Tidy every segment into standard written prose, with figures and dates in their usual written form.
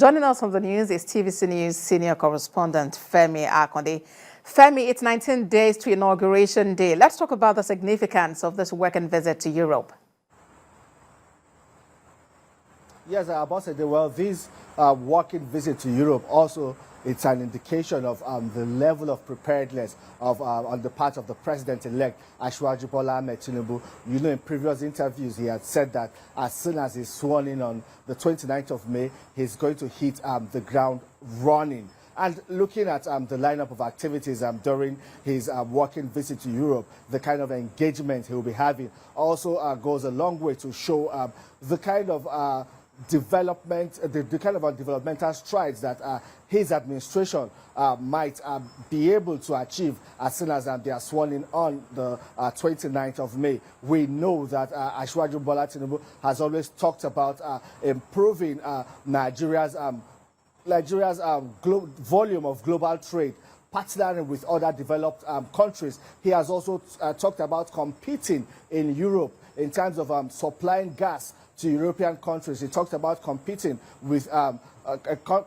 Joining us on the news is TVC News senior correspondent Femi Akande. Femi, it's 19 days to Inauguration Day. Let's talk about the significance of this working visit to Europe. Yes, Ambassador, well, this working visit to Europe also, it's an indication of the level of preparedness of on the part of the president-elect, Asiwaju Bola Tinubu. You know, in previous interviews, he had said that as soon as he's sworn in on the 29th of May, he's going to hit the ground running. And looking at the lineup of activities during his working visit to Europe, the kind of engagement he'll be having also goes a long way to show the kind of development, the kind of developmental strides that his administration might be able to achieve as soon as they are sworn in on the 29th of May. We know that Asiwaju Bola Tinubu has always talked about improving Nigeria's volume of global trade, partnering with other developed countries. He has also talked about competing in Europe in terms of supplying gas to European countries. He talked about competing with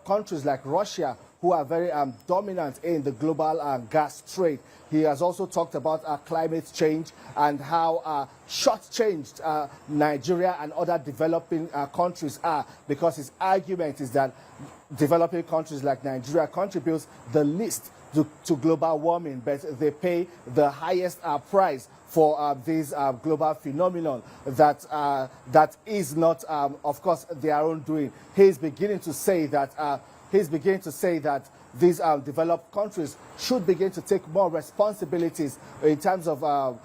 countries like Russia, who are very dominant in the global gas trade. He has also talked about climate change and how short-changed Nigeria and other developing countries are, because his argument is that developing countries like Nigeria contributes the least to global warming, but they pay the highest price for this global phenomenon that is not, of course, their own doing. He's beginning to say that these developed countries should begin to take more responsibilities in terms of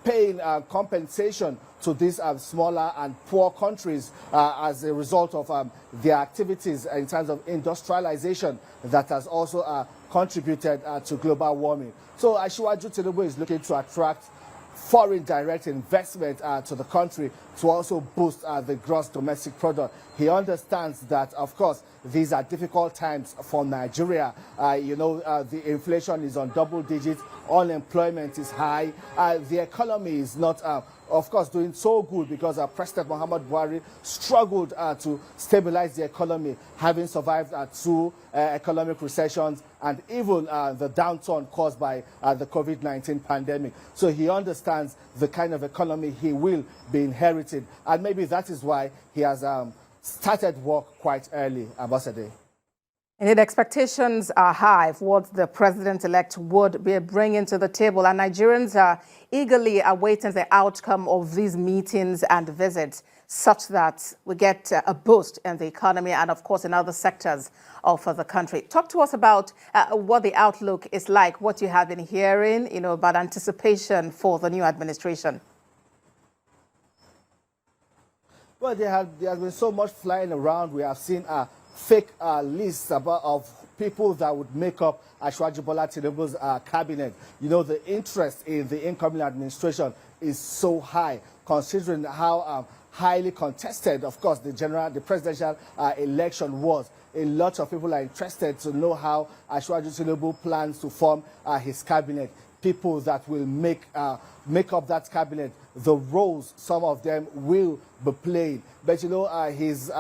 paying compensation to these smaller and poor countries as a result of their activities in terms of industrialization that has also contributed to global warming. So Asiwaju Tinubu is looking to attract foreign direct investment to the country to also boost the gross domestic product. He understands that, of course, these are difficult times for Nigeria. The inflation is on double digits, unemployment is high, the economy is not of course, doing so good because President Muhammad Buhari struggled to stabilize the economy, having survived 2 economic recessions and even the downturn caused by the COVID-19 pandemic. So he understands the kind of economy he will be inheriting, and maybe that is why he has started work quite early, Ambassador. Indeed, expectations are high for what the president-elect would be bringing to the table, and Nigerians are eagerly awaiting the outcome of these meetings and visits, such that we get a boost in the economy and, of course, in other sectors of the country. Talk to us about what the outlook is like, what you have been hearing, about anticipation for the new administration. Well, there has been so much flying around. We have seen fake lists of people that would make up Asiwaju Bola Tinubu's cabinet. The interest in the incoming administration is so high, considering how highly contested, of course, the presidential election was. A lot of people are interested to know how Asiwaju Tinubu plans to form his cabinet. People that will make up that cabinet, the roles some of them will be playing. But his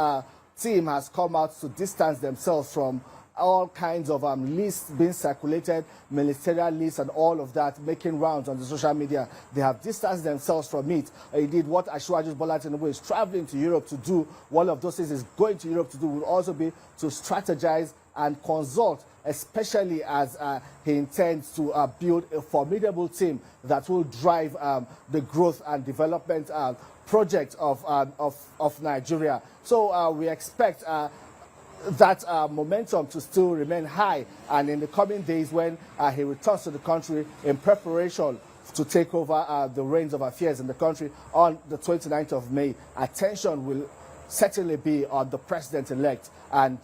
team has come out to distance themselves from all kinds of lists being circulated, ministerial lists and all of that, making rounds on the social media. They have distanced themselves from it. Indeed, what Asiwaju Bola Tinubu is traveling to Europe to do, one of those things is going to Europe to do, will also be to strategize and consult, especially as he intends to build a formidable team that will drive the growth and development project of Nigeria. So we expect that momentum to still remain high, and in the coming days when he returns to the country in preparation to take over the reins of affairs in the country on the 29th of May, attention will certainly be on the president-elect and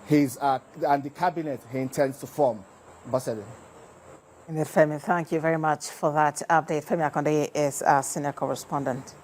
the cabinet he intends to form. Ambassador. Femi, thank you very much for that update. Femi Akande is our senior correspondent.